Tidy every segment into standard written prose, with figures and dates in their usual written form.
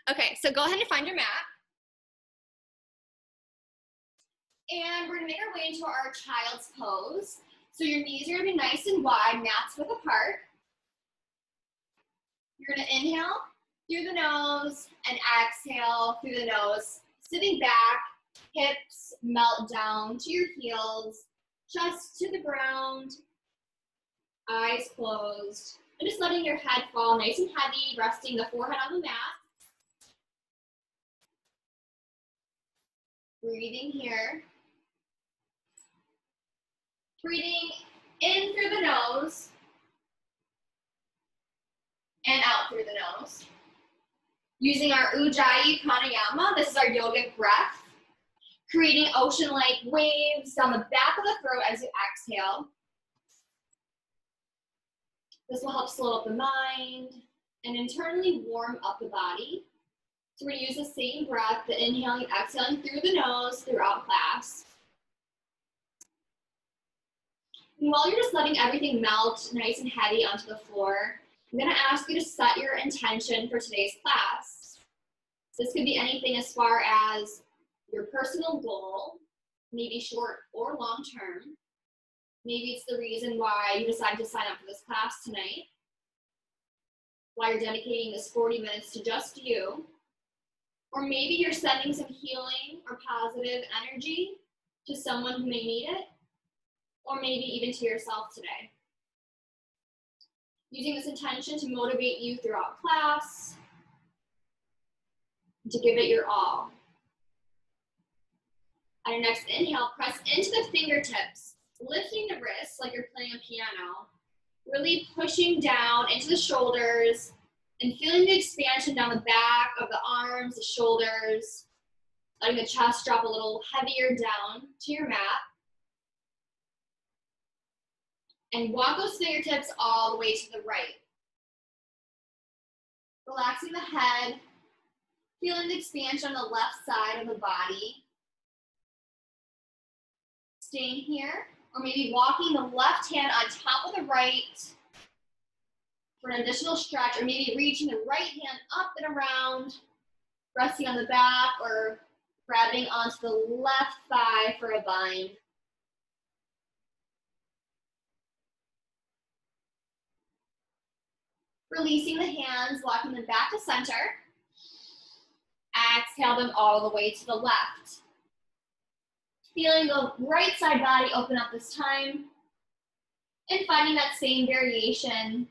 Okay, so go ahead and find your mat. And we're gonna make our way into our child's pose. So your knees are gonna be nice and wide, mats width apart. You're gonna inhale through the nose and exhale through the nose. Sitting back, hips melt down to your heels, chest to the ground, eyes closed. And just letting your head fall nice and heavy, resting the forehead on the mat. Breathing here. Breathing in through the nose and out through the nose. Using our Ujjayi pranayama, this is our yogic breath, creating ocean-like waves down the back of the throat as you exhale. This will help slow up the mind and internally warm up the body. So we're going to use the same breath, the inhaling, exhaling through the nose throughout class. And while you're just letting everything melt nice and heavy onto the floor, I'm going to ask you to set your intention for today's class. This could be anything as far as your personal goal, maybe short or long term. Maybe it's the reason why you decided to sign up for this class tonight, why you're dedicating this 40 minutes to just you. Or maybe you're sending some healing or positive energy to someone who may need it, or maybe even to yourself today. Using this intention to motivate you throughout class, to give it your all. On your next inhale, press into the fingertips, lifting the wrists like you're playing a piano, really pushing down into the shoulders and feeling the expansion down the back of the arms, the shoulders, letting the chest drop a little heavier down to your mat. And walk those fingertips all the way to the right. Relaxing the head, feeling the expansion on the left side of the body. Staying here, or maybe walking the left hand on top of the right for an additional stretch, or maybe reaching the right hand up and around, resting on the back, or grabbing onto the left thigh for a bind. Releasing the hands, walking them back to center. Exhale them all the way to the left. Feeling the right side body open up this time. And finding that same variation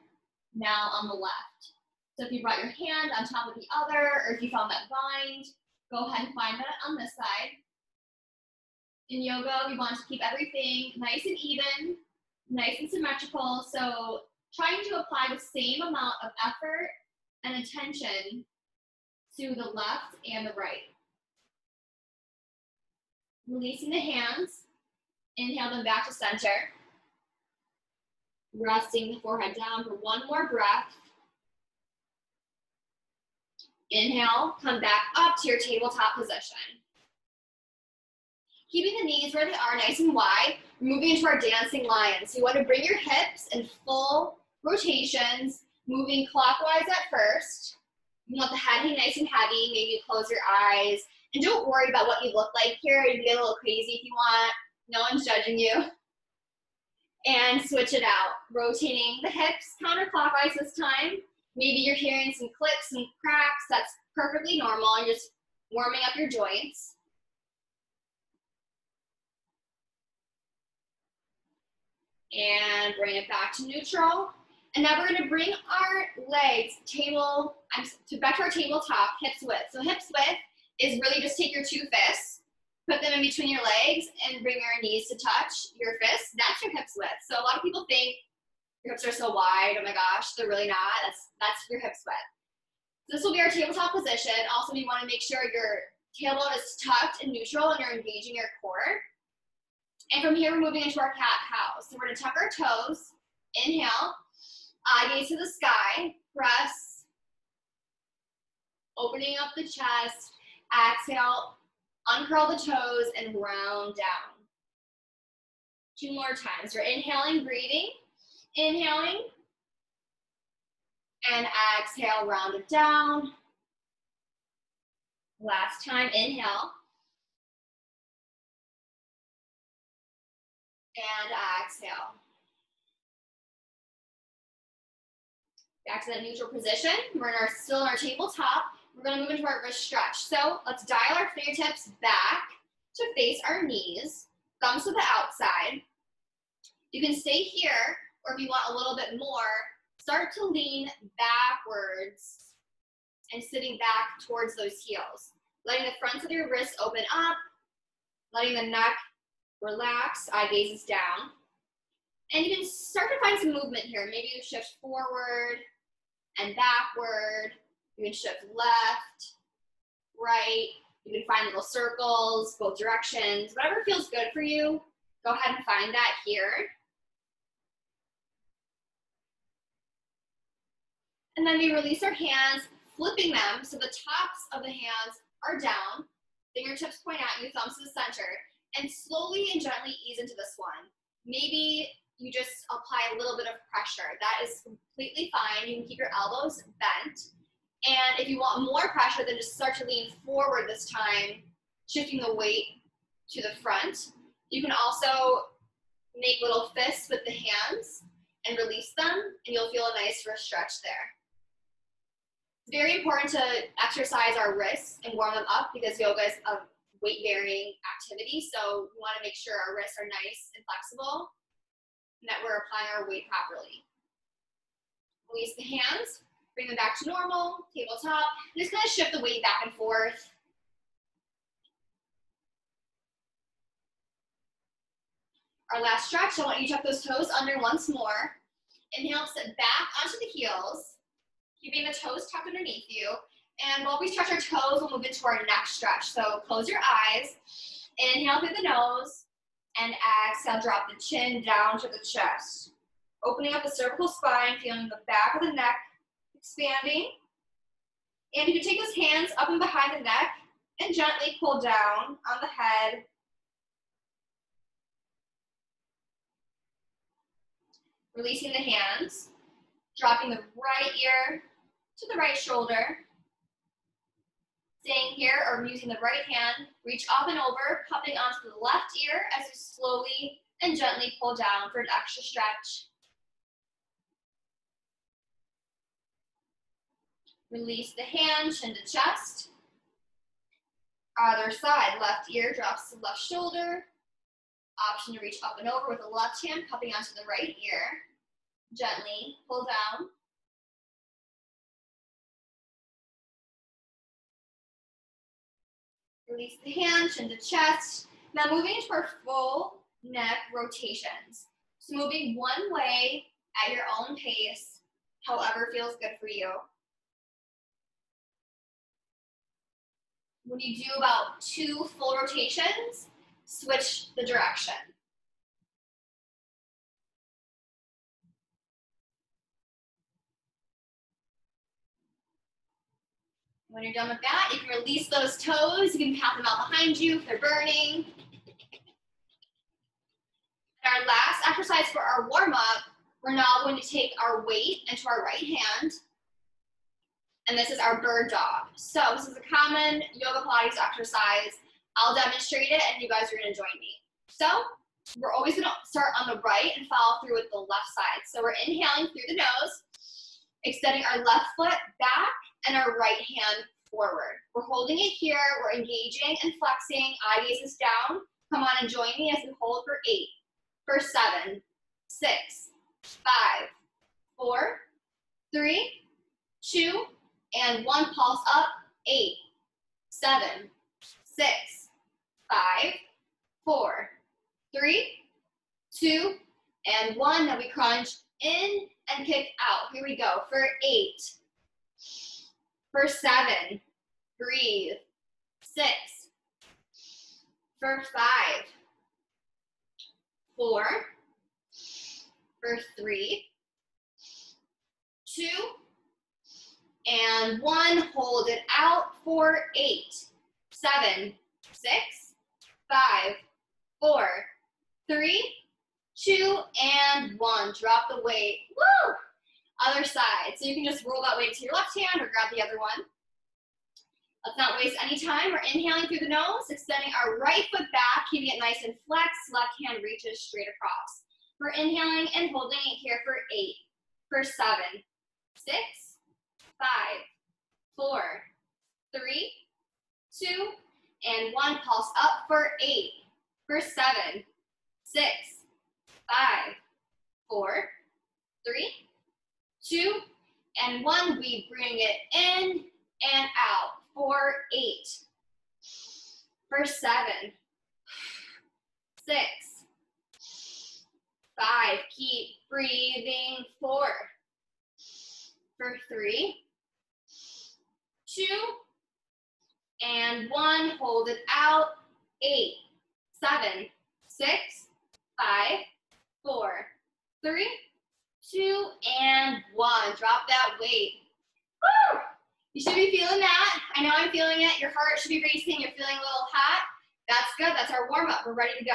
now on the left. So if you brought your hand on top of the other, or if you found that bind, go ahead and find that on this side. In yoga, we want to keep everything nice and even, nice and symmetrical. So trying to apply the same amount of effort and attention to the left and the right. Releasing the hands, inhale them back to center. Resting the forehead down for one more breath. Inhale, come back up to your tabletop position. Keeping the knees where they are, nice and wide, we're moving into our dancing lion. So you want to bring your hips in full rotations, moving clockwise at first. You want the head hang nice and heavy, maybe you close your eyes. And don't worry about what you look like here. You can get a little crazy if you want. No one's judging you. And switch it out. Rotating the hips counterclockwise this time. Maybe you're hearing some clicks and cracks. That's perfectly normal. You're just warming up your joints. And bring it back to neutral. And now we're going to bring our legs back to our tabletop, hips width. So hips width is really just take your two fists, put them in between your legs, and bring your knees to touch your fists. That's your hips width. So a lot of people think your hips are so wide. Oh my gosh, they're really not. That's your hips width. This will be our tabletop position. Also, you want to make sure your tailbone is tucked and neutral and you're engaging your core. And from here, we're moving into our cat-cow. So we're going to tuck our toes. Inhale, eye gaze to the sky. Press, opening up the chest. Exhale, uncurl the toes and round down. 2 more times. We're inhaling, breathing. Inhaling. And exhale, round it down. Last time, inhale. And exhale. Back to that neutral position. We're still in our tabletop. We're going to move into our wrist stretch. So let's dial our fingertips back to face our knees. Thumbs to the outside. You can stay here, or if you want a little bit more, start to lean backwards and sitting back towards those heels. Letting the fronts of your wrists open up, letting the neck relax, eye gazes down. And you can start to find some movement here. Maybe you shift forward and backward. You can shift left, right. You can find little circles, both directions. Whatever feels good for you, go ahead and find that here. And then we release our hands, flipping them so the tops of the hands are down. Fingertips point at you, thumbs to the center. And slowly and gently ease into this one. Maybe you just apply a little bit of pressure. That is completely fine. You can keep your elbows bent. And if you want more pressure, then just start to lean forward this time, shifting the weight to the front. You can also make little fists with the hands and release them, and you'll feel a nice wrist stretch there. It's very important to exercise our wrists and warm them up because yoga is a weight-bearing activity, so we want to make sure our wrists are nice and flexible and that we're applying our weight properly. Release the hands, bring them back to normal, tabletop, and just kind of shift the weight back and forth. Our last stretch, I want you to tuck those toes under once more. Inhale, sit back onto the heels, keeping the toes tucked underneath you. And while we stretch our toes, we'll move into our neck stretch. So close your eyes, inhale through the nose, and exhale, drop the chin down to the chest. Opening up the cervical spine, feeling the back of the neck expanding. And you can take those hands up and behind the neck and gently pull down on the head. Releasing the hands, dropping the right ear to the right shoulder. Staying here or using the right hand, reach up and over, cupping onto the left ear as you slowly and gently pull down for an extra stretch. Release the hand, chin to chest. Other side, left ear drops to the left shoulder. Option to reach up and over with the left hand, cupping onto the right ear. Gently pull down. Release the hand, chin to chest. Now moving into our full neck rotations. So moving one way at your own pace, however feels good for you. When you do about 2 full rotations, switch the direction. When you're done with that, you can release those toes. You can pat them out behind you if they're burning. And our last exercise for our warm-up, we're now going to take our weight into our right hand. And this is our bird dog. So this is a common yoga Pilates exercise. I'll demonstrate it and you guys are gonna join me. So we're always gonna start on the right and follow through with the left side. So we're inhaling through the nose, extending our left foot back and our right hand forward. We're holding it here, we're engaging and flexing, eye gazes down. Come on and join me as we hold for 8, for 7, 6, 5, 4, 3, 2, and 1. Pulse up, 8, 7, 6, 5, 4, 3, 2, and 1. Now we crunch in and kick out. Here we go for 8, for 7, breathe, 6, for 5, 4, for 3, 2, and 1. Hold it out for 8, 7, 6, 5, 4, 3, 2, and 1. Drop the weight. Woo! Other side. So you can just roll that weight to your left hand or grab the other one. Let's not waste any time. We're inhaling through the nose, extending our right foot back, keeping it nice and flexed. Left hand reaches straight across. We're inhaling and holding it here for 8, for 7, 6, 5, 4, 3, 2, and 1. Pulse up for 8, for 7, 6, 5, 4, 3, 2, and 1. We bring it in and out for 8, for 7, 6, 5. Keep breathing. 4, for 3, 2, and 1. Hold it out. 8, 7, 6, 5, 4, 3, 2, and 1. Drop that weight. Woo! You should be feeling that. I know I'm feeling it. Your heart should be racing. You're feeling a little hot. That's good. That's our warm-up. We're ready to go.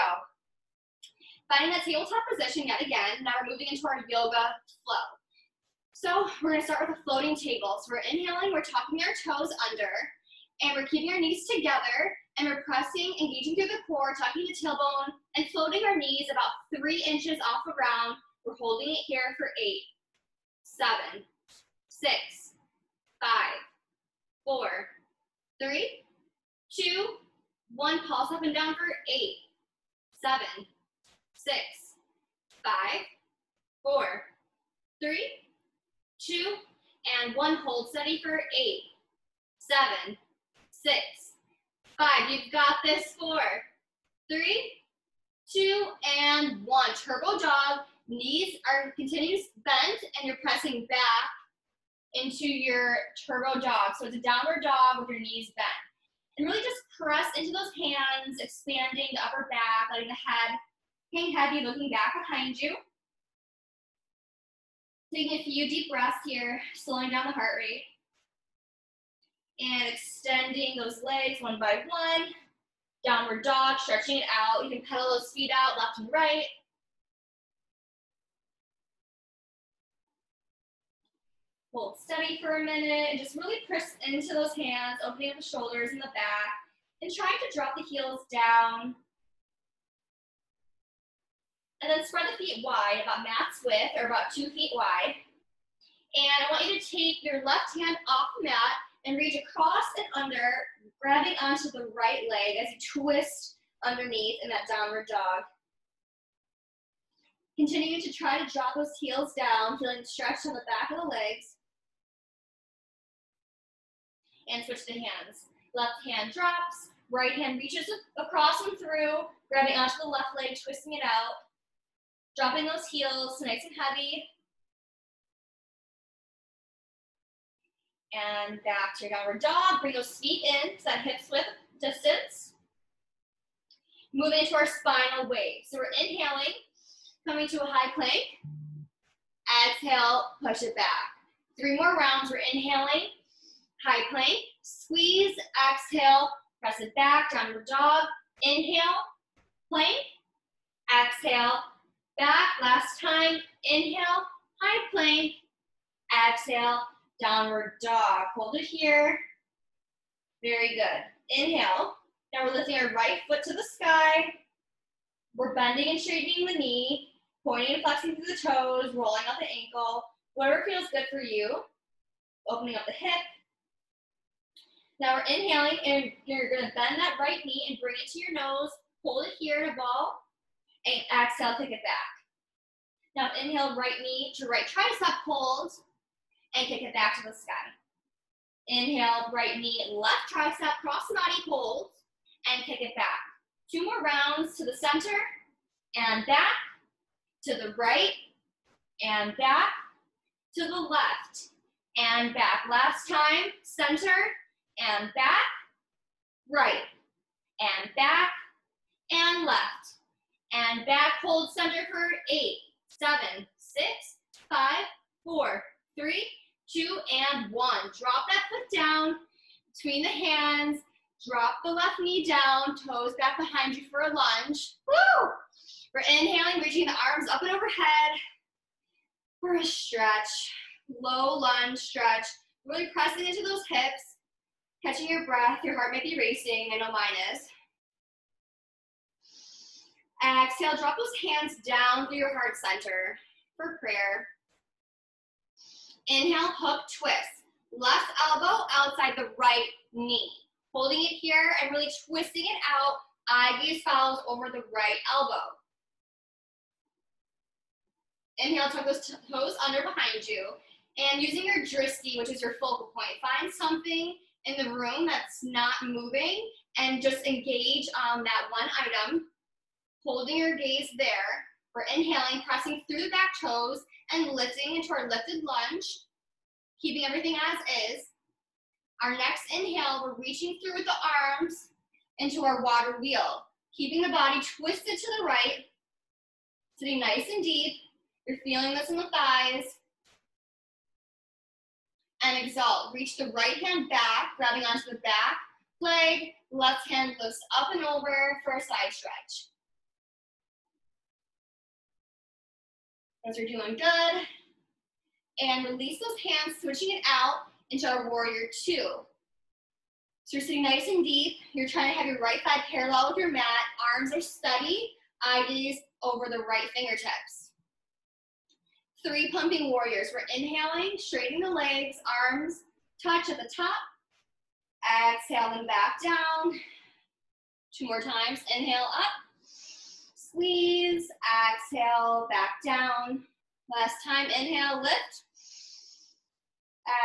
Finding that tabletop position yet again. Now we're moving into our yoga flow. So we're going to start with a floating table. So we're inhaling. We're tucking our toes under. And we're keeping our knees together. And we're pressing, engaging through the core, tucking the tailbone, and floating our knees about 3 inches off the ground. We're holding it here for 8, 7, 6, 5, 4, 3, 2, 1. Pulse up and down for 8, 7, 6, 5, 4, 3, 2, and 1. Hold steady for 8, 7, 6, 5. You've got this. 4, 3, 2, and 1. Turbo dog. Knees are continuous bent, and you're pressing back into your turbo dog. So it's a downward dog with your knees bent. And really just press into those hands, expanding the upper back, letting the head hang heavy, looking back behind you. Taking a few deep breaths here, slowing down the heart rate. And extending those legs one by one. Downward dog, stretching it out. You can pedal those feet out left and right. Hold steady for a minute and just really press into those hands, opening up the shoulders and the back, and trying to drop the heels down. And then spread the feet wide, about mat's width, or about 2 feet wide. And I want you to take your left hand off the mat and reach across and under, grabbing onto the right leg as you twist underneath in that downward dog. Continuing to try to drop those heels down, feeling the stretch on the back of the legs. And switch the hands. Left hand drops, right hand reaches across and through, grabbing onto the left leg, twisting it out. Dropping those heels nice and heavy. And back to your downward dog. Bring those feet in to that hips width distance. Moving into our spinal wave. So we're inhaling, coming to a high plank. Exhale, push it back. 3 more rounds. We're inhaling, high plank, squeeze, exhale, press it back, downward dog. Inhale, plank, exhale, back. Last time. Inhale, high plank, exhale, downward dog. Hold it here. Very good. Inhale. Now we're lifting our right foot to the sky. We're bending and straightening the knee, pointing and flexing through the toes, rolling out the ankle. Whatever feels good for you. Opening up the hip. Now we're inhaling, and you're going to bend that right knee and bring it to your nose. Hold it here in a ball. And exhale, kick it back. Now inhale, right knee to right tricep, hold, and kick it back to the sky. Inhale, right knee, left tricep, cross the body, hold, and kick it back. 2 more rounds to the center, and back, to the right, and back, to the left, and back. Last time, center, and back, right, and back, and left, and back. Hold center for 8, 7, 6, 5, 4, 3, 2, and 1. Drop that foot down between the hands. Drop the left knee down, toes back behind you for a lunge. Woo! We're inhaling, reaching the arms up and overhead for a stretch. Low lunge stretch. Really pressing into those hips. Catching your breath, your heart might be racing, I know mine is. Exhale, drop those hands down through your heart center for prayer. Inhale, hook, twist. Left elbow outside the right knee. Holding it here and really twisting it out. Eye gaze follows over the right elbow. Inhale, tuck those toes under behind you. And using your drishti, which is your focal point, find something in the room that's not moving and just engage on that one item. Holding your gaze there. We're inhaling, pressing through the back toes and lifting into our lifted lunge. Keeping everything as is. Our next inhale, we're reaching through with the arms into our water wheel. Keeping the body twisted to the right. Sitting nice and deep. You're feeling this in the thighs. And exhale. Reach the right hand back, grabbing onto the back leg. Left hand lifts up and over for a side stretch. Those are doing good. And release those hands, switching it out into our warrior two. So you're sitting nice and deep. You're trying to have your right thigh parallel with your mat. Arms are steady. Eye gaze over the right fingertips. 3 pumping warriors. We're inhaling, straightening the legs, arms touch at the top. Exhale them back down. 2 more times. Inhale up. Squeeze. Exhale back down. Last time. Inhale, lift.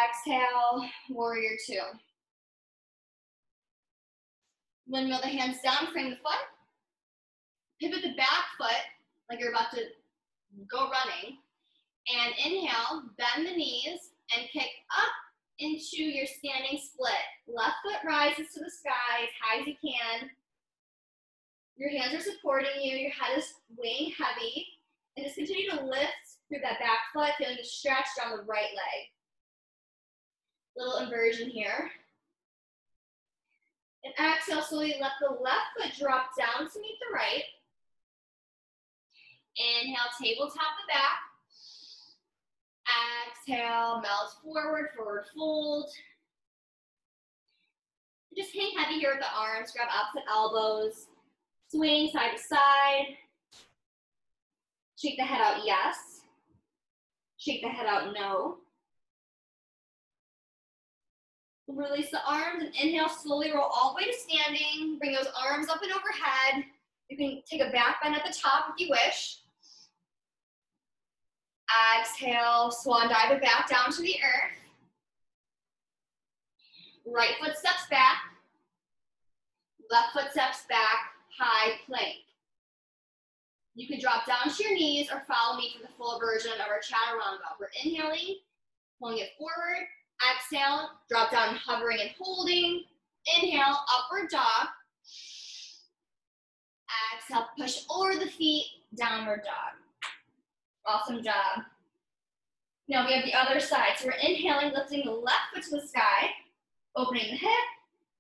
Exhale, warrior two. Windmill the hands down, frame the foot. Pivot the back foot like you're about to go running. And inhale, bend the knees and kick up into your standing split. Left foot rises to the sky as high as you can. Your hands are supporting you, your head is weighing heavy. And just continue to lift through that back foot, feeling the stretch down the right leg. Little inversion here. And exhale, slowly let the left foot drop down to meet the right. Inhale, tabletop the back. Exhale, melt forward, forward fold. Just hang heavy here with the arms, grab opposite elbows. Swing side to side. Shake the head out, yes. Shake the head out, no. Release the arms and inhale, slowly roll all the way to standing. Bring those arms up and overhead. You can take a back bend at the top if you wish. Exhale, swan dive it back down to the earth. Right foot steps back. Left foot steps back, high plank. You can drop down to your knees or follow me for the full version of our chaturanga. We're inhaling, pulling it forward. Exhale, drop down, hovering and holding. Inhale, upward dog. Exhale, push over the feet, downward dog. Awesome job. Now we have the other side. So we're inhaling, lifting the left foot to the sky, opening the hip,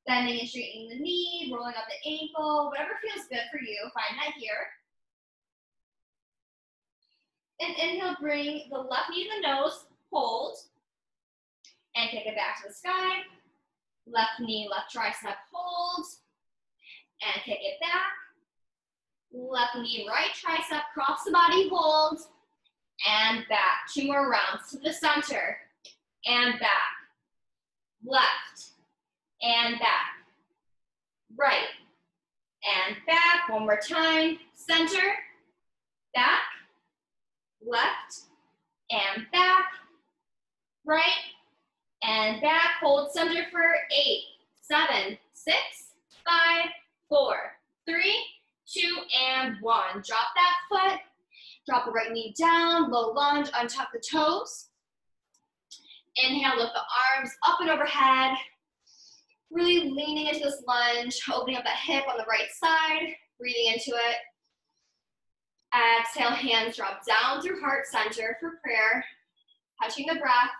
bending and straightening the knee, rolling up the ankle, whatever feels good for you, find that here. And inhale, bring the left knee to the nose, hold, and kick it back to the sky. Left knee, left tricep, hold, and kick it back. Left knee, right tricep, cross the body, hold, and back. 2 more rounds to the center, and back. Left, and back. Right, and back. 1 more time. Center, back, left, and back. Right, and back. Hold center for 8, 7, 6, 5, 4, 3, 2, and 1. Drop that foot. Drop the right knee down. Low lunge. Untuck the toes. Inhale. Lift the arms up and overhead. Really leaning into this lunge. Opening up that hip on the right side. Breathing into it. Exhale. Hands drop down through heart center for prayer. Touching the breath.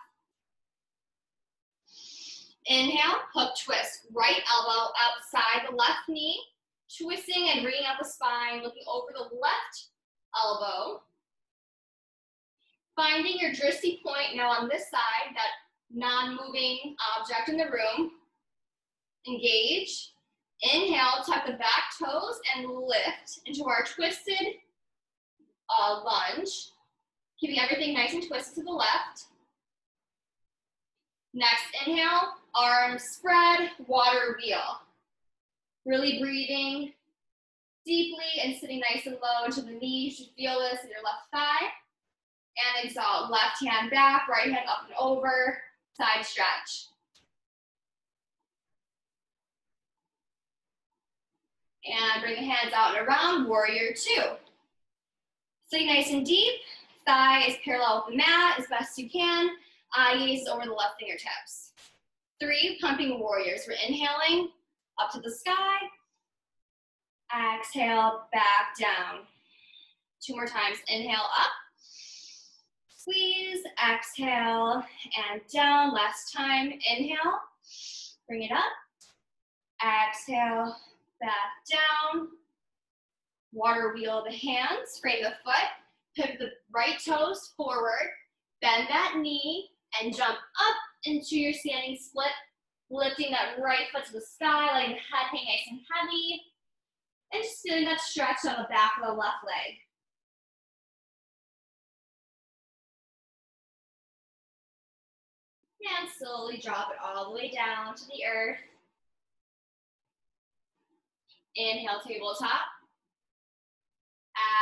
Inhale, hook twist, right elbow outside the left knee, twisting and bringing out the spine, looking over the left elbow. Finding your drishti point now on this side, that non-moving object in the room. Engage. Inhale, tuck the back toes and lift into our twisted lunge. Keeping everything nice and twisted to the left. Next, inhale, arms spread, water wheel. Really breathing deeply and sitting nice and low into the knees. You should feel this in your left thigh. And exhale, left hand back, right hand up and over, side stretch. And bring the hands out and around, warrior two. Sitting nice and deep, thigh is parallel with the mat as best you can. Gaze over the left fingertips. 3, pumping warriors. We're inhaling up to the sky. Exhale, back down. 2 more times. Inhale up. Squeeze, exhale, and down. Last time. Inhale. Bring it up. Exhale, back down. Water wheel the hands. Frame the foot. Pivot the right toes forward. Bend that knee and jump up into your standing split. Lifting that right foot to the sky, letting the head hang nice and heavy. And just feeling that stretch on the back of the left leg. And slowly drop it all the way down to the earth. Inhale, tabletop.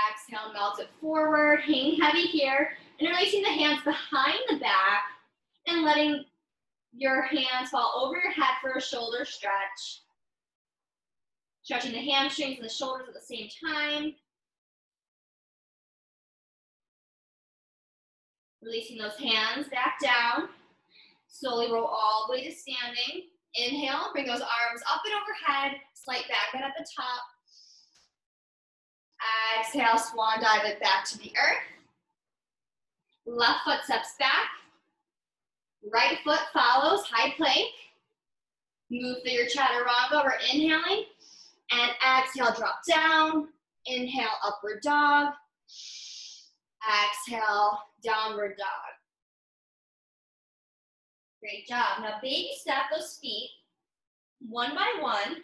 Exhale, melt it forward, hang heavy here. And releasing the hands behind the back and letting your hands fall over your head for a shoulder stretch. Stretching the hamstrings and the shoulders at the same time. Releasing those hands back down. Slowly roll all the way to standing. Inhale, bring those arms up and overhead. Slight back bend at the top. Exhale, swan dive it back to the earth. Left foot steps back. Right foot follows, high plank. Move through your chaturanga. We're inhaling. And exhale, drop down. Inhale, upward dog. Exhale, downward dog. Great job. Now baby step those feet one by one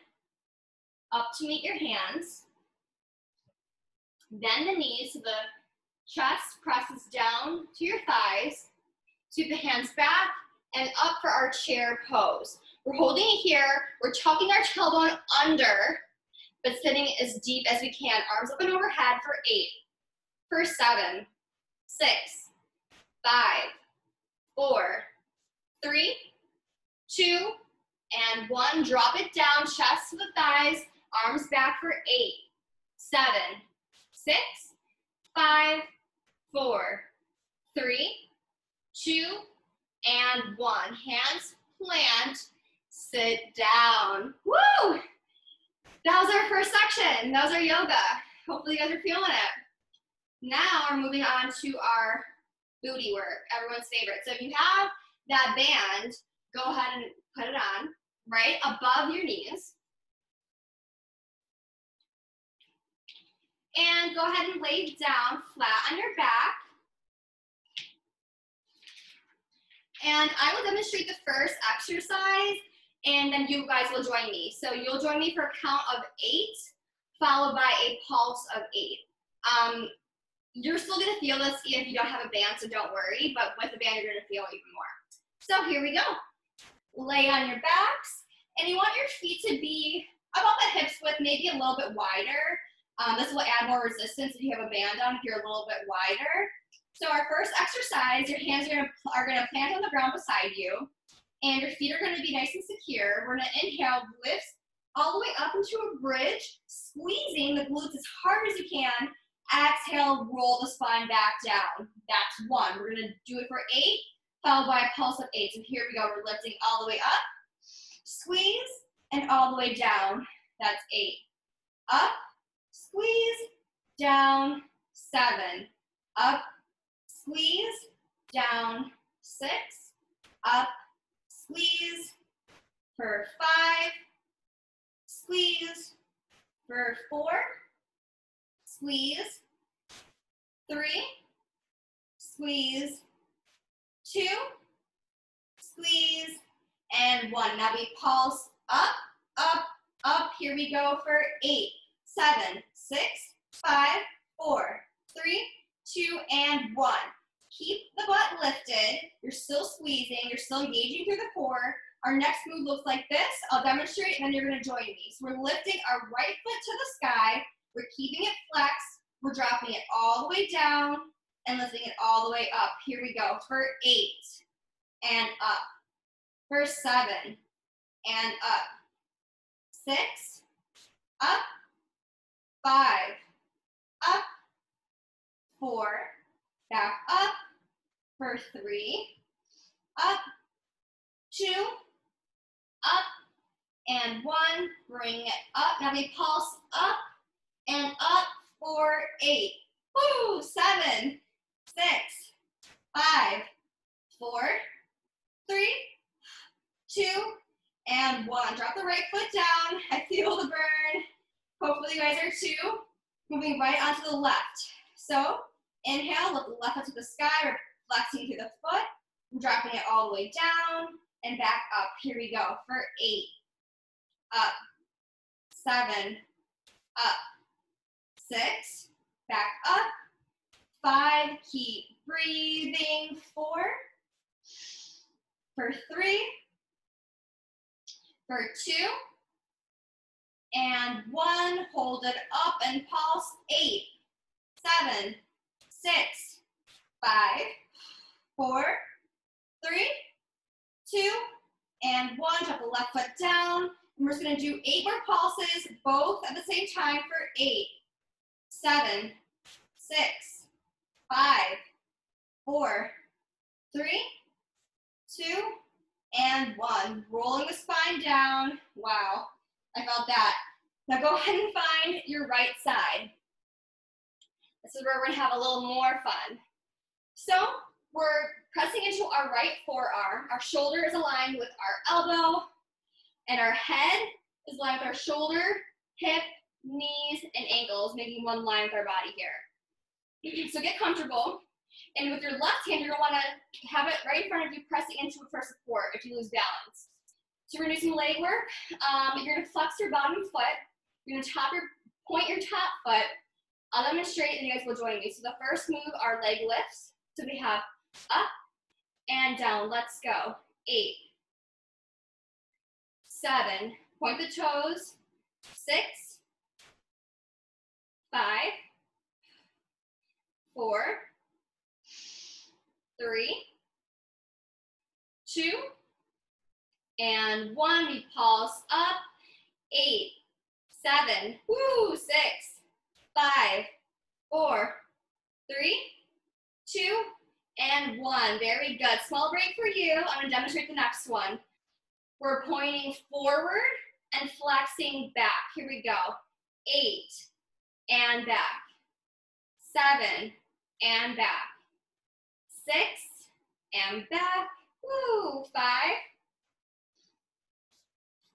up to meet your hands. Bend the knees so the chest presses down to your thighs. Sweep the hands back and up for our chair pose. We're holding it here. We're tucking our tailbone under, but sitting as deep as we can. Arms up and overhead for 8, for 7, 6, 5, 4, 3, 2, and 1. Drop it down, chest to the thighs, arms back for 8, 7, 6, 5, 4, 3, 2, and 1. Hands plant, sit down. Woo! That was our first section. That was our yoga. Hopefully you guys are feeling it. Now we're moving on to our booty work, everyone's favorite. So if you have that band, go ahead and put it on right above your knees. And go ahead and lay down flat on your back. And I will demonstrate the first exercise, and then you guys will join me. So you'll join me for a count of 8, followed by a pulse of 8. You're still gonna feel this even if you don't have a band, so don't worry, but with the band, you're gonna feel even more. So here we go. Lay on your backs, and you want your feet to be about the hips width, maybe a little bit wider. This will add more resistance if you have a band on, if you're a little bit wider. So our first exercise, your hands are gonna plant on the ground beside you, and your feet are gonna be nice and secure. We're gonna inhale, lift all the way up into a bridge, squeezing the glutes as hard as you can. Exhale, roll the spine back down. That's 1. We're gonna do it for 8, followed by a pulse of 8. So here we go, we're lifting all the way up, squeeze, and all the way down. That's 8. Up, squeeze, down, 7. Up, squeeze, down, 6. Up, squeeze, for 5. Squeeze, for 4. Squeeze, 3. Squeeze, 2. Squeeze, and 1. Now we pulse up, up, up. Here we go for 8, 7, 6, 5, 4, 3, 2, and 1. Keep the butt lifted. You're still squeezing. You're still engaging through the core. Our next move looks like this. I'll demonstrate, and then you're going to join me. So we're lifting our right foot to the sky. We're keeping it flexed. We're dropping it all the way down and lifting it all the way up. Here we go for 8 and up. For 7 and up. 6, up. 5, up. 4, back up. For 3, up. 2, up. And 1, bring it up. Now we pulse up and up for 8. Woo! 7, 6, 5, 4, 3, 2, and 1. Drop the right foot down. I feel the burn. Hopefully you guys are too. Moving right onto the left. So inhale, lift the left foot to the sky. We're flexing through the foot. We're dropping it all the way down and back up. Here we go for 8. Up. 7. Up. 6. Back up. 5. Keep breathing. 4. For 3. For 2. And 1. Hold it up and pulse. 8. 7. 6. 5. 4. 3. 2. And 1. Drop the left foot down. And we're just going to do 8 more pulses, both at the same time for 8, 7, 6, 5, 4, 3, 2, and 1. Rolling the spine down. Wow, I felt that. Now go ahead and find your right side. This is where we're going to have a little more fun. So we're pressing into our right forearm. Our shoulder is aligned with our elbow. And our head is aligned with our shoulder, hip, knees, and ankles, making one line with our body here. So get comfortable. And with your left hand, you're going to want to have it right in front of you, pressing into it for support if you lose balance. So we're going to do some leg work. You're going to flex your bottom foot. You're going to point your top foot. I'll demonstrate, and you guys will join me. So the first move are leg lifts. So we have up and down. Let's go. 8. 7, point the toes, 6, 5, 4, 3, 2, and 1. We pulse up, 8, 7, woo, 6, 5, 4, 3, 2, and 1. Very good. Small break for you. I'm going to demonstrate the next one. We're pointing forward and flexing back. Here we go. 8 and back. 7 and back. 6 and back. Woo. 5,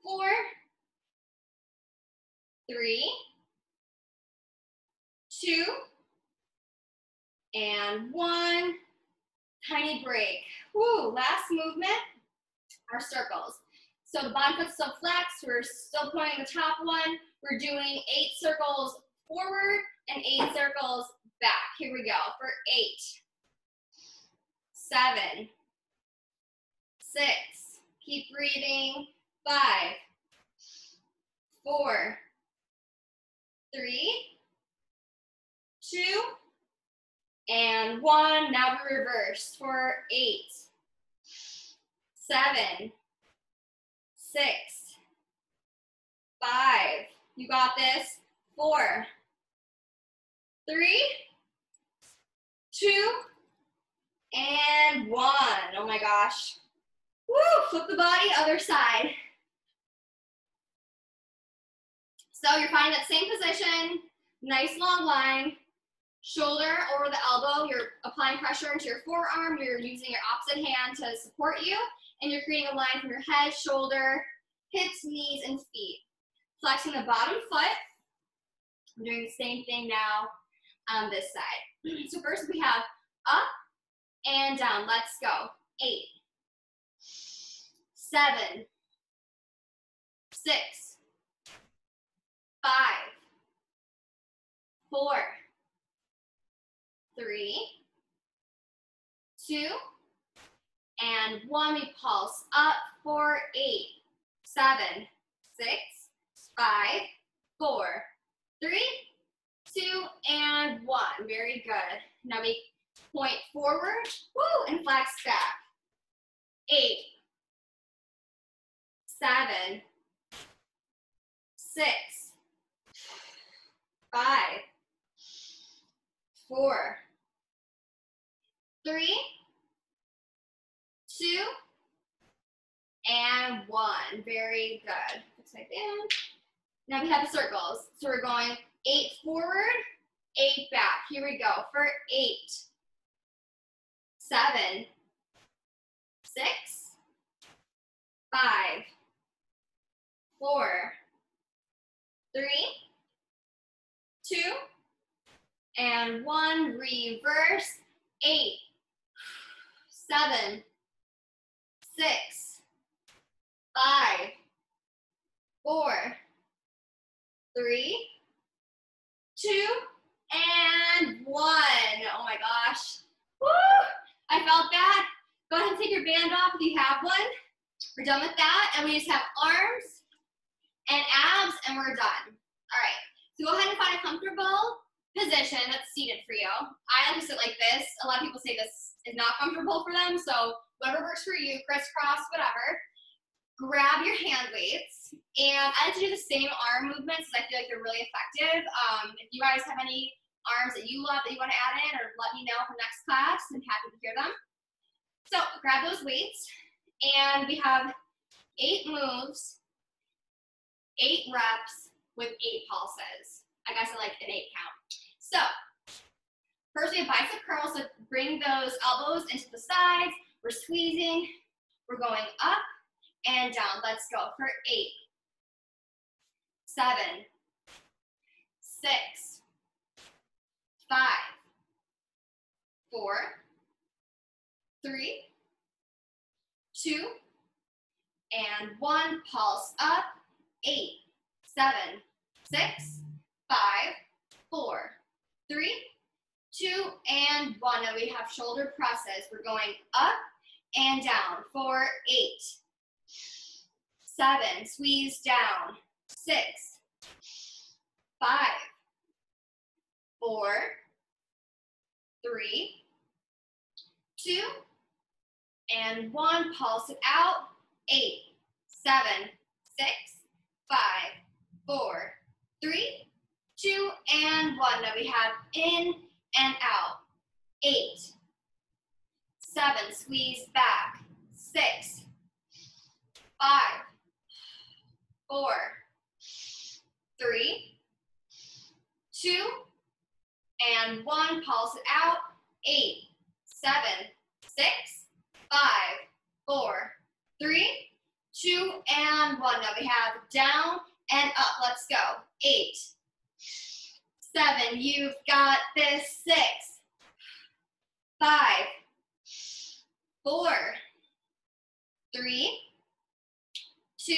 4, 3, 2, and 1. Tiny break. Woo. Last movement, our circles. So the bottom foot's still flexed. We're still pointing the top one. We're doing 8 circles forward and 8 circles back. Here we go for 8, 7, 6. Keep breathing. 5, 4, 3, 2, and 1. Now we reverse for 8, 7, 6, 5. You got this. 4, 3, 2, and 1. Oh my gosh. Woo! Flip the body, other side. So you're finding that same position, nice long line, shoulder over the elbow. You're applying pressure into your forearm. You're using your opposite hand to support you, and you're creating a line from your head, shoulder, hips, knees, and feet. Flexing the bottom foot. I'm doing the same thing now on this side. So first we have up and down. Let's go. 8, 7, 6, 5, 4, 3, 2, and 1. We pulse up for 8, 7, 6, 5, 4, 3, 2, and 1. Very good. Now we point forward, woo, and flex back. 8, 7, 6, 5, 4, 3, 2, and 1. Very good. Upside down. Now we have the circles. So we're going 8 forward, 8 back. Here we go for 8, 7, 6, 5, 4, 3, 2, and 1. Reverse. 8, 7, 6, 5, 4, 3, 2, and 1. Oh my gosh. Woo! I felt that. Go ahead and take your band off if you have one. We're done with that, and we just have arms and abs, and we're done. All right, so go ahead and find a comfortable position that's seated for you. I like to sit like this. A lot of people say this is not comfortable for them, so whatever works for you, crisscross, whatever. Grab your hand weights, and I like to do the same arm movements because I feel like they're really effective. If you guys have any arms that you love that you want to add in, or let me know for next class, I'm happy to hear them. So grab those weights, and we have 8 moves, 8 reps with 8 pulses. I guess I like an 8 count. So first we have bicep curls, so bring those elbows into the sides. We're squeezing, we're going up and down. Let's go for 8, 7, 6, 5, 4, 3, 2, and 1. Pulse up. 8, 7, 6, 5, 4, 3, 2, and 1. Now we have shoulder presses. We're going up and down for 8, 7, squeeze down, 6, 5, 4, 3, 2, and 1. Pulse it out. 8, 7, 6, 5, 4, 3, 2, and 1. Now we have in and out. 8, 7, squeeze back. 6, 5, 4, 3, 2, and 1. Pulse it out. 8, 7, 6, 5, 4, 3, 2, and 1. Now we have down and up. Let's go. 8, 7, you've got this. 6, 5, 4, 3, 2,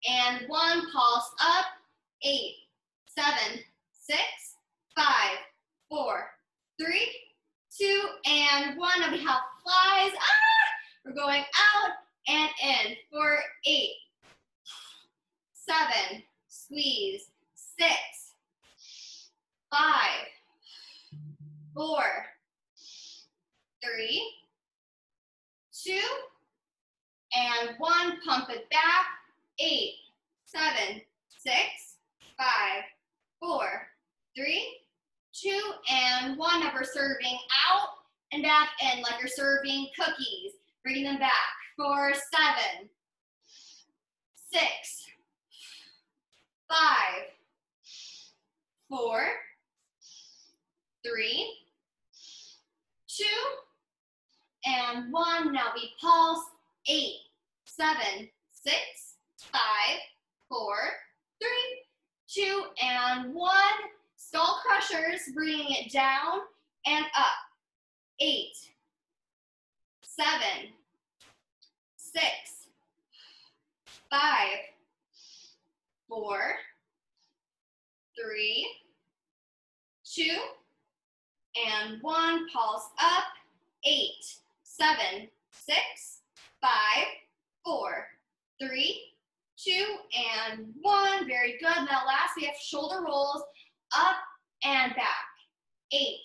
and 1. Pulse up. 8, 7, 6, 5, 4, 3, 2, and 1. Now we have flies. We're going out and in for 8, 7, squeeze, 6, 5, 4, 3, 2, and 1. Pump it back. 8, 7, 6, 5, 4, 3, 2, and 1. Now we're serving out and back in like you're serving cookies. Bringing them back for 7, 6, 5, 4, 3, 2, and 1. Now we pulse. 8, 7, 6, 5, 4, 3, 2, and 1. Skull crushers, bringing it down and up. 8, 7, 6, 5, 4, 3, 2, and 1. Pulse up. 8, 7, 6, 5, 4, 3, 2, and 1. Very good. Now last, we have shoulder rolls up and back. 8,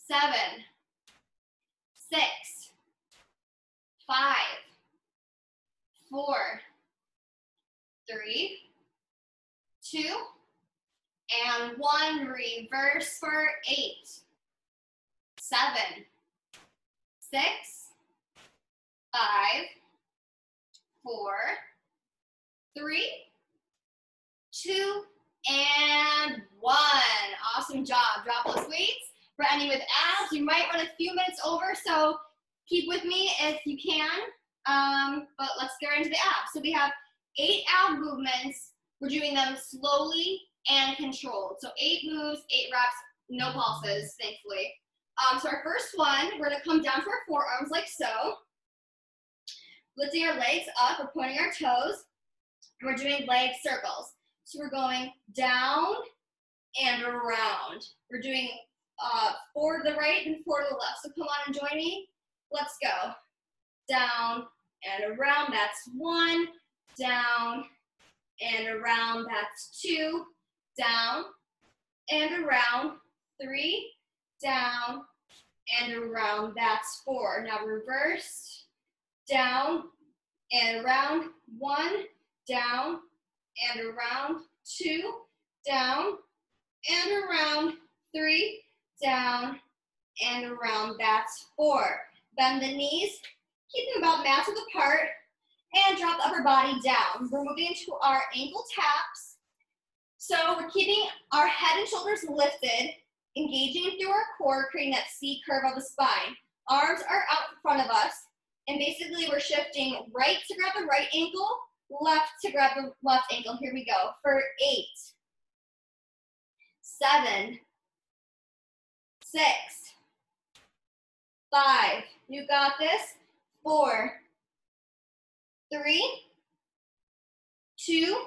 7, 6, 5, 4, 3, 2, and 1. Reverse for 8, 7, 6, 5, 4, 3, 2, and 1. Awesome job. Drop those weights. We're ending with abs. You might run a few minutes over, so keep with me if you can. But let's get right into the abs. So we have 8 ab movements. We're doing them slowly and controlled. So 8 moves, 8 reps, no pulses, thankfully. So our first one, we're gonna come down to our forearms like so. Lifting our legs up, we're pointing our toes, and we're doing leg circles. So we're going down and around. We're doing 4 to the right and 4 to the left. So come on and join me. Let's go. Down and around, that's 1. Down and around, that's 2. Down and around, 3. Down and around, that's 4. Now reverse. Down and around, 1. Down and around, 2. Down and around, 3. Down and around, that's 4. Bend the knees, keep them about mass width apart, and drop the upper body down. We're moving into our ankle taps. So we're keeping our head and shoulders lifted, engaging through our core, creating that C curve of the spine. Arms are out in front of us, and basically we're shifting right to grab the right ankle, left to grab the left ankle. Here we go. For 8, 7, 6, 5, you got this. 4, 3, 2,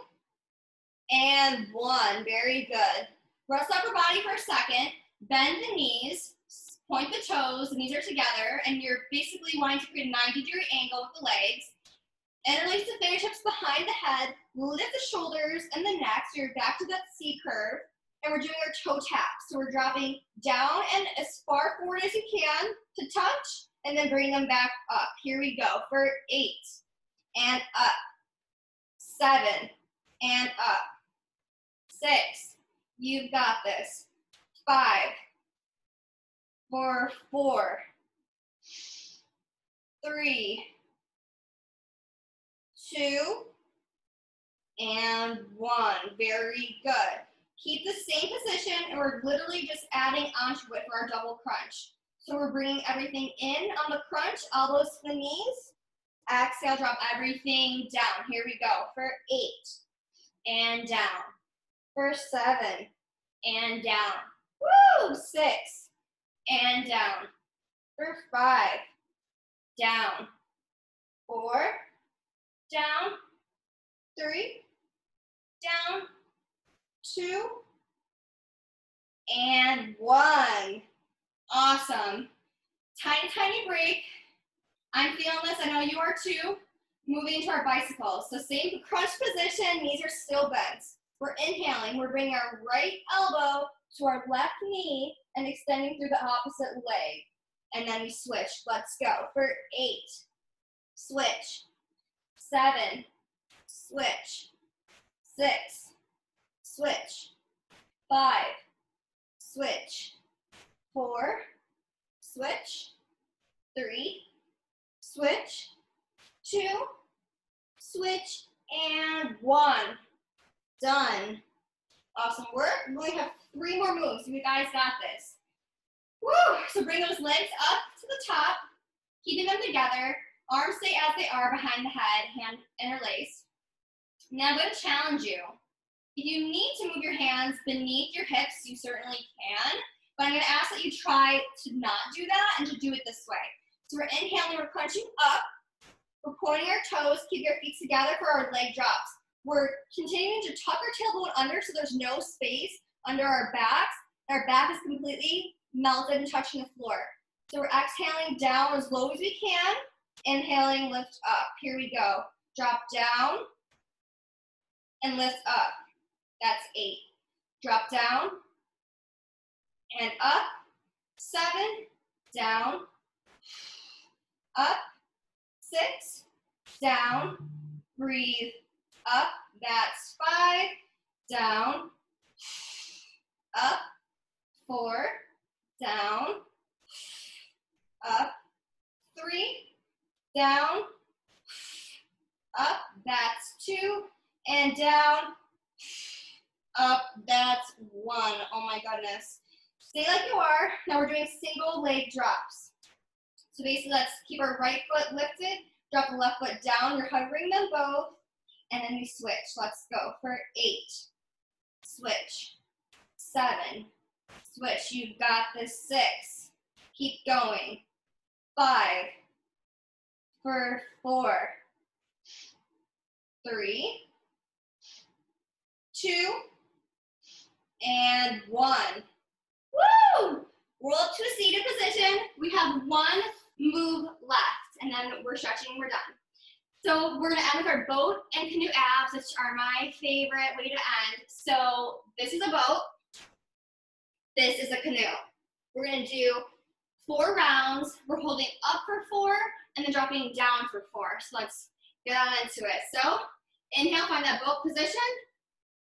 and 1. Very good. Rest upper body for a second. Bend the knees, point the toes, the knees are together, and you're basically wanting to create a 90-degree angle with the legs. Interlace the fingertips behind the head, lift the shoulders and the neck, so you're back to that C curve, and we're doing our toe taps. So we're dropping down and as far forward as you can to touch, and then bring them back up. Here we go. For 8, and up, 7, and up, 6, you've got this, 5, for 4, 3, 2, and 1. Very good. Keep the same position, and we're literally just adding onto it for our double crunch. So we're bringing everything in on the crunch, elbows to the knees. Exhale, drop everything down. Here we go. For 8, and down. For 7, and down. Woo! 6, and down. For 5, down. 4, down. 3, down. 2, and 1. Awesome. Tiny, tiny break. I'm feeling this. I know you are too. Moving into our bicycles. So same crunch position. Knees are still bent. We're inhaling. We're bringing our right elbow to our left knee and extending through the opposite leg. And then we switch. Let's go. For 8, switch. 7, switch. 6, switch. 5, switch. 4, switch. 3, switch. 2, switch, and 1. Done. Awesome work. We only have 3 more moves. You guys got this. Woo! So bring those legs up to the top, keeping them together. Arms stay as they are behind the head, hand interlaced. Now I'm going to challenge you. If you need to move your hands beneath your hips, you certainly can. But I'm going to ask that you try to not do that and to do it this way. So we're inhaling, we're crunching up. We're pointing our toes, keep your feet together for our leg drops. we're continuing to tuck our tailbone under so there's no space under our backs. Our back is completely melted and touching the floor. So we're exhaling down as low as we can. Inhaling, lift up. Here we go. Drop down and lift up. That's 8. Drop down and up. 7, down, up, 6, down, breathe, up. That's 5, down, up, 4, down, up, 3, down, up, that's 2, and down, up, that's 1. Oh my goodness. Stay like you are. Now we're doing single leg drops. So basically, let's keep our right foot lifted, drop the left foot down. You're hovering them both, and then we switch. Let's go for 8. Switch. 7. Switch. You've got this. 6. Keep going. 5. For 4. 3. 2. And 1. Woo! Roll up to a seated position. We have 1 move left, and then we're stretching, we're done. So we're gonna end with our boat and canoe abs, which are my favorite way to end. So this is a boat, this is a canoe. We're gonna do 4 rounds. We're holding up for 4, and then dropping down for 4. So let's get on into it. So inhale, find that boat position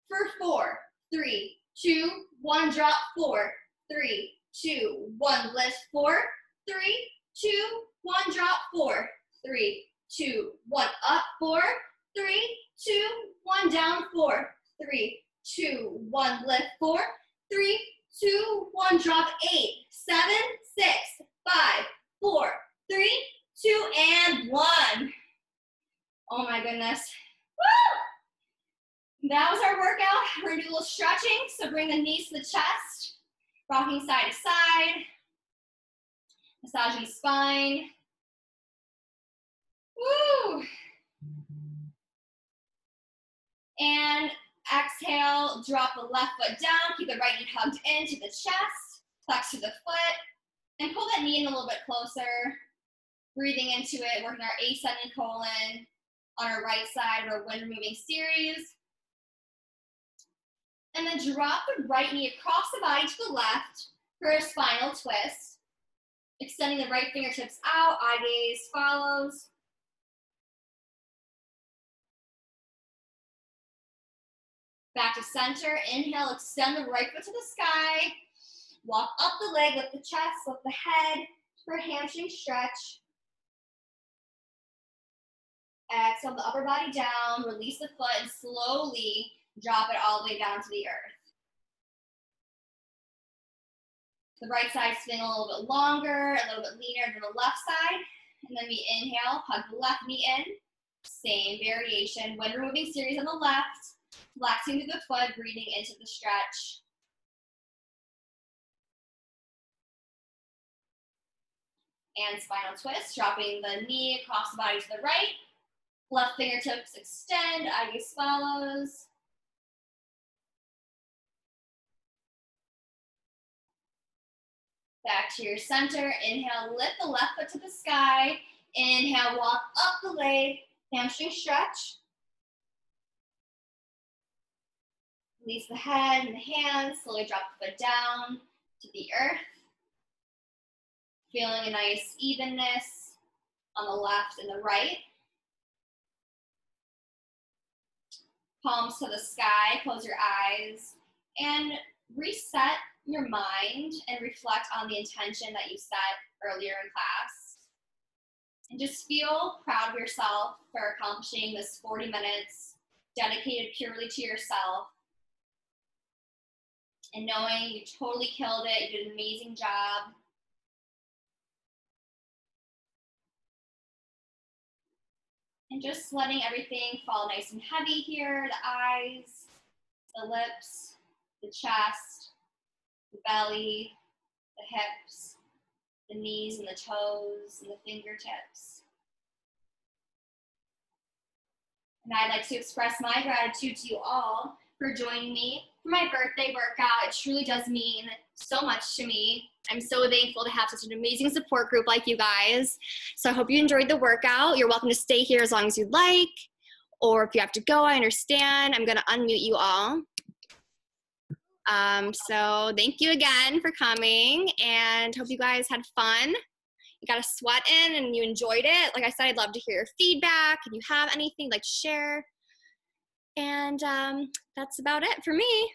for 4, 3, 2, 1, drop 4, 3, 2, 1, lift 4, 3, 2, 1, drop 4, 3, 2, 1, up 4, 3, 2, 1, down 4, 3, 2, 1, lift 4, 3, 2, 1, drop 8, 7, 6, 5, 4, 3, 2, and 1. Oh my goodness. Woo! That was our workout. We're gonna do a little stretching. So bring the knees to the chest, rocking side to side, massaging spine. Woo! And exhale, drop the left foot down, keep the right knee hugged into the chest, flex through the foot, and pull that knee in a little bit closer. Breathing into it, working our ascending colon on our right side of our wind removing series. And then drop the right knee across the body to the left for a spinal twist. Extending the right fingertips out, eye gaze follows. Back to center, inhale, extend the right foot to the sky. Walk up the leg, lift the chest, lift the head for a hamstring stretch. Exhale the upper body down, release the foot, and slowly drop it all the way down to the earth. The right side spinning a little bit longer, a little bit leaner than the left side. And then we inhale, hug the left knee in. Same variation. Wind removing series on the left. Flexing through the foot, breathing into the stretch. And spinal twist, dropping the knee across the body to the right. Left fingertips extend, eye gaze follows. Back to your center. Inhale, lift the left foot to the sky. Inhale, walk up the leg, hamstring stretch. Release the head and the hands, slowly drop the foot down to the earth. Feeling a nice evenness on the left and the right. Palms to the sky, close your eyes, and reset your mind and reflect on the intention that you set earlier in class. And just feel proud of yourself for accomplishing this 40 minutes dedicated purely to yourself. And knowing you totally killed it, you did an amazing job. And just letting everything fall nice and heavy here, the eyes, the lips, the chest, the belly, the hips, the knees and the toes and the fingertips. And I'd like to express my gratitude to you all for joining me for my birthday workout. It truly does mean so much to me. I'm so thankful to have such an amazing support group like you guys. So I hope you enjoyed the workout. You're welcome to stay here as long as you'd like, or if you have to go, I understand. I'm gonna unmute you all. So thank you again for coming, and hope you guys had fun. You got a sweat in and you enjoyed it. Like I said, I'd love to hear your feedback. If you have anything, like share. And that's about it for me.